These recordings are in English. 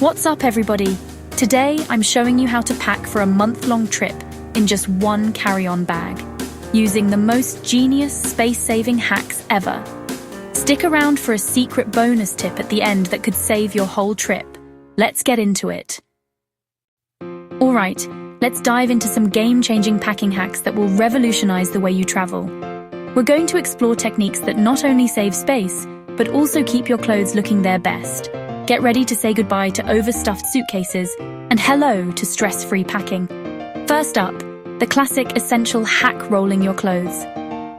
What's up, everybody? Today, I'm showing you how to pack for a month-long trip in just one carry-on bag, using the most genius space-saving hacks ever. Stick around for a secret bonus tip at the end that could save your whole trip. Let's get into it. All right, let's dive into some game-changing packing hacks that will revolutionize the way you travel. We're going to explore techniques that not only save space, but also keep your clothes looking their best. Get ready to say goodbye to overstuffed suitcases and hello to stress-free packing. First up, the classic essential hack rolling your clothes.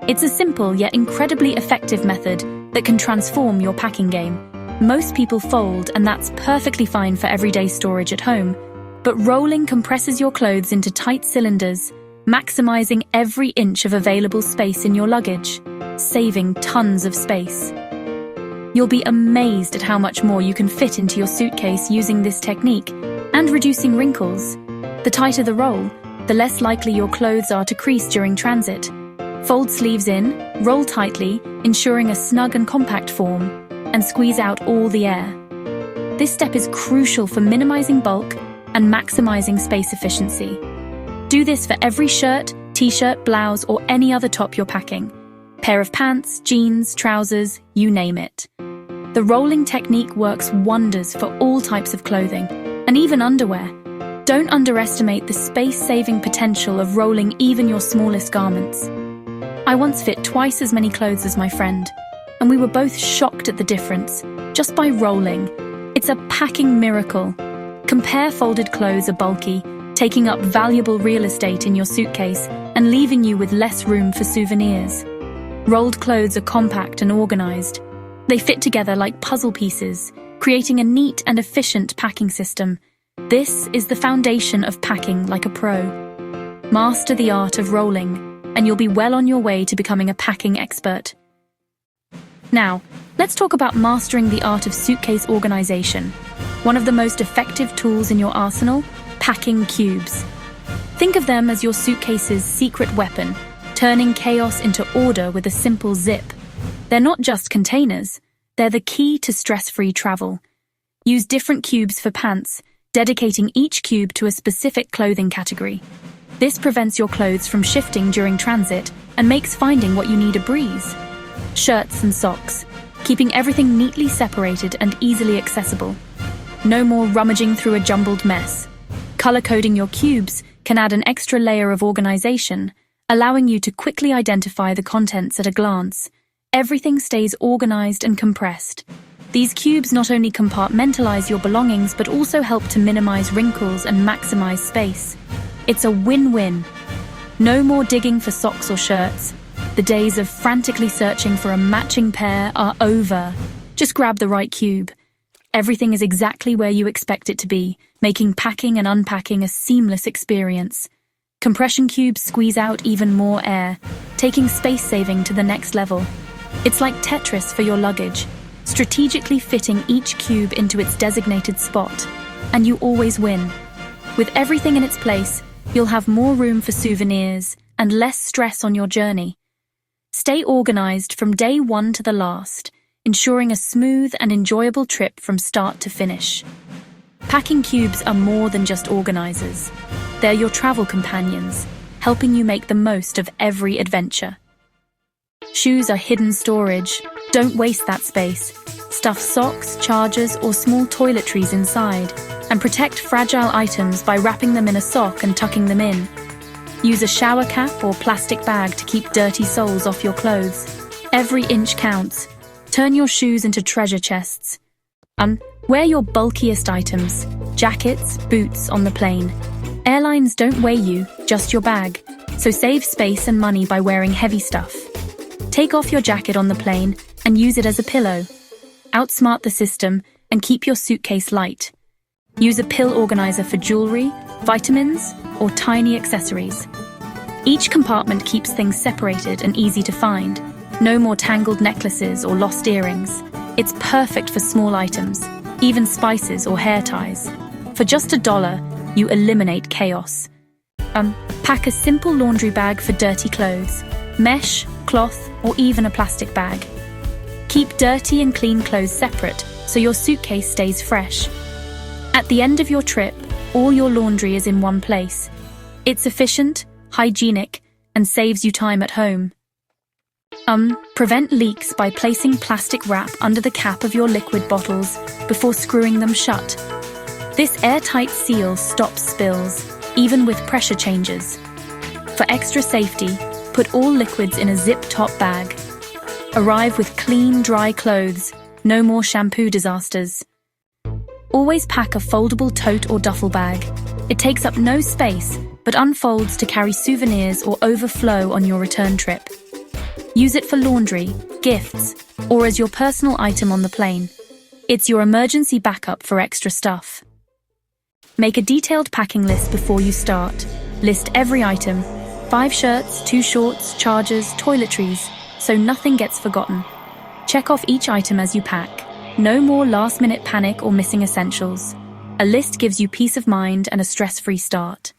It's a simple yet incredibly effective method that can transform your packing game. Most people fold, and that's perfectly fine for everyday storage at home. But rolling compresses your clothes into tight cylinders, maximizing every inch of available space in your luggage, saving tons of space. You'll be amazed at how much more you can fit into your suitcase using this technique, and reducing wrinkles. The tighter the roll, the less likely your clothes are to crease during transit. Fold sleeves in, roll tightly, ensuring a snug and compact form, and squeeze out all the air. This step is crucial for minimizing bulk and maximizing space efficiency. Do this for every shirt, t-shirt, blouse, or any other top you're packing. Pair of pants, jeans, trousers, you name it. The rolling technique works wonders for all types of clothing, and even underwear. Don't underestimate the space-saving potential of rolling even your smallest garments. I once fit twice as many clothes as my friend, and we were both shocked at the difference, just by rolling. It's a packing miracle. Compare folded clothes are bulky, taking up valuable real estate in your suitcase and leaving you with less room for souvenirs. Rolled clothes are compact and organized. They fit together like puzzle pieces, creating a neat and efficient packing system. This is the foundation of packing like a pro. Master the art of rolling, and you'll be well on your way to becoming a packing expert. Now, let's talk about mastering the art of suitcase organization. One of the most effective tools in your arsenal, packing cubes. Think of them as your suitcase's secret weapon, turning chaos into order with a simple zip. They're not just containers, they're the key to stress-free travel. Use different cubes for pants, dedicating each cube to a specific clothing category. This prevents your clothes from shifting during transit and makes finding what you need a breeze. Shirts and socks, keeping everything neatly separated and easily accessible. No more rummaging through a jumbled mess. Color-coding your cubes can add an extra layer of organization, allowing you to quickly identify the contents at a glance. Everything stays organized and compressed. These cubes not only compartmentalize your belongings but also help to minimize wrinkles and maximize space. It's a win-win. No more digging for socks or shirts. The days of frantically searching for a matching pair are over. Just grab the right cube. Everything is exactly where you expect it to be, making packing and unpacking a seamless experience. Compression cubes squeeze out even more air, taking space saving to the next level. It's like Tetris for your luggage, strategically fitting each cube into its designated spot, and you always win. With everything in its place, you'll have more room for souvenirs and less stress on your journey. Stay organized from day one to the last, ensuring a smooth and enjoyable trip from start to finish. Packing cubes are more than just organizers. They're your travel companions, helping you make the most of every adventure. Shoes are hidden storage. Don't waste that space. Stuff socks, chargers, or small toiletries inside, and protect fragile items by wrapping them in a sock and tucking them in. Use a shower cap or plastic bag to keep dirty soles off your clothes. Every inch counts. Turn your shoes into treasure chests. Wear your bulkiest items, jackets, boots, on the plane. Airlines don't weigh you, just your bag, so save space and money by wearing heavy stuff. Take off your jacket on the plane and use it as a pillow. Outsmart the system and keep your suitcase light. Use a pill organizer for jewelry, vitamins, or tiny accessories. Each compartment keeps things separated and easy to find. No more tangled necklaces or lost earrings. It's perfect for small items, even spices or hair ties. For just $1, you eliminate chaos. Pack a simple laundry bag for dirty clothes. Mesh, cloth, or even a plastic bag. Keep dirty and clean clothes separate so your suitcase stays fresh. At the end of your trip, all your laundry is in one place. It's efficient, hygienic, and saves you time at home. Prevent leaks by placing plastic wrap under the cap of your liquid bottles before screwing them shut. This airtight seal stops spills, even with pressure changes. For extra safety, put all liquids in a zip-top bag. Arrive with clean, dry clothes, no more shampoo disasters. Always pack a foldable tote or duffel bag. It takes up no space, but unfolds to carry souvenirs or overflow on your return trip. Use it for laundry, gifts, or as your personal item on the plane. It's your emergency backup for extra stuff. Make a detailed packing list before you start. List every item: 5 shirts, 2 shorts, chargers, toiletries, so nothing gets forgotten. Check off each item as you pack. No more last-minute panic or missing essentials. A list gives you peace of mind and a stress-free start.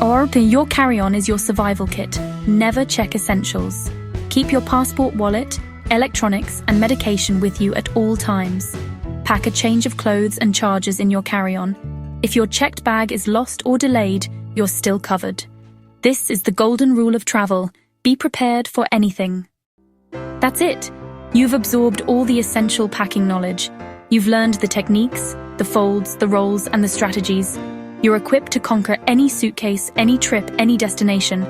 Or your carry-on is your survival kit. Never check essentials. Keep your passport, wallet, electronics, and medication with you at all times. Pack a change of clothes and chargers in your carry-on. If your checked bag is lost or delayed, you're still covered. This is the golden rule of travel. Be prepared for anything. That's it. You've absorbed all the essential packing knowledge. You've learned the techniques, the folds, the rolls, and the strategies. You're equipped to conquer any suitcase, any trip, any destination.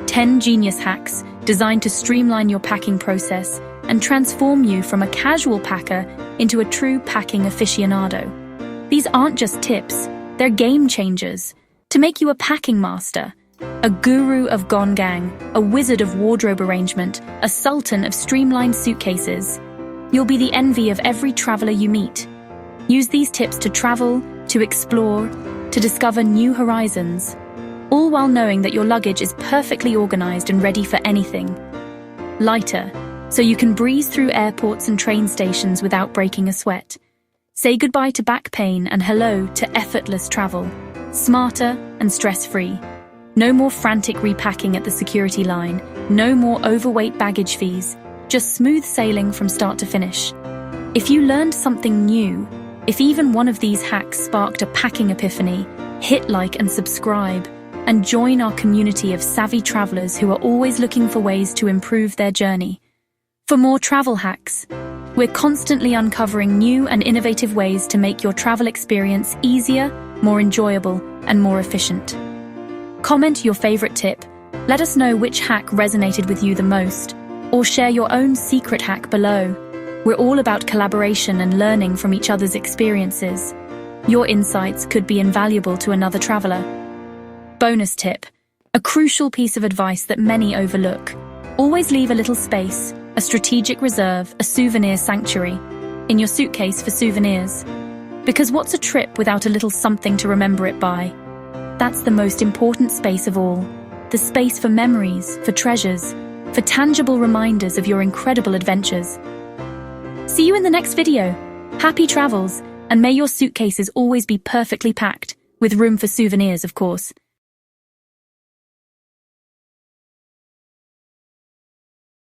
10 genius hacks designed to streamline your packing process and transform you from a casual packer into a true packing aficionado. These aren't just tips, they're game changers to make you a packing master, a guru of gone gang, a wizard of wardrobe arrangement, a sultan of streamlined suitcases. You'll be the envy of every traveler you meet. Use these tips to travel, to explore, to discover new horizons, all while knowing that your luggage is perfectly organized and ready for anything. Lighter, so you can breeze through airports and train stations without breaking a sweat. Say goodbye to back pain and hello to effortless travel. Smarter and stress-free. No more frantic repacking at the security line. No more overweight baggage fees. Just smooth sailing from start to finish. If you learned something new, if even one of these hacks sparked a packing epiphany, hit like and subscribe, and join our community of savvy travelers who are always looking for ways to improve their journey. For more travel hacks, we're constantly uncovering new and innovative ways to make your travel experience easier, more enjoyable, and more efficient. Comment your favorite tip, let us know which hack resonated with you the most, or share your own secret hack below. We're all about collaboration and learning from each other's experiences. Your insights could be invaluable to another traveler. Bonus tip, a crucial piece of advice that many overlook. Always leave a little space, a strategic reserve, a souvenir sanctuary, in your suitcase for souvenirs. Because what's a trip without a little something to remember it by? That's the most important space of all. The space for memories, for treasures, for tangible reminders of your incredible adventures. See you in the next video. Happy travels, and may your suitcases always be perfectly packed, with room for souvenirs, of course.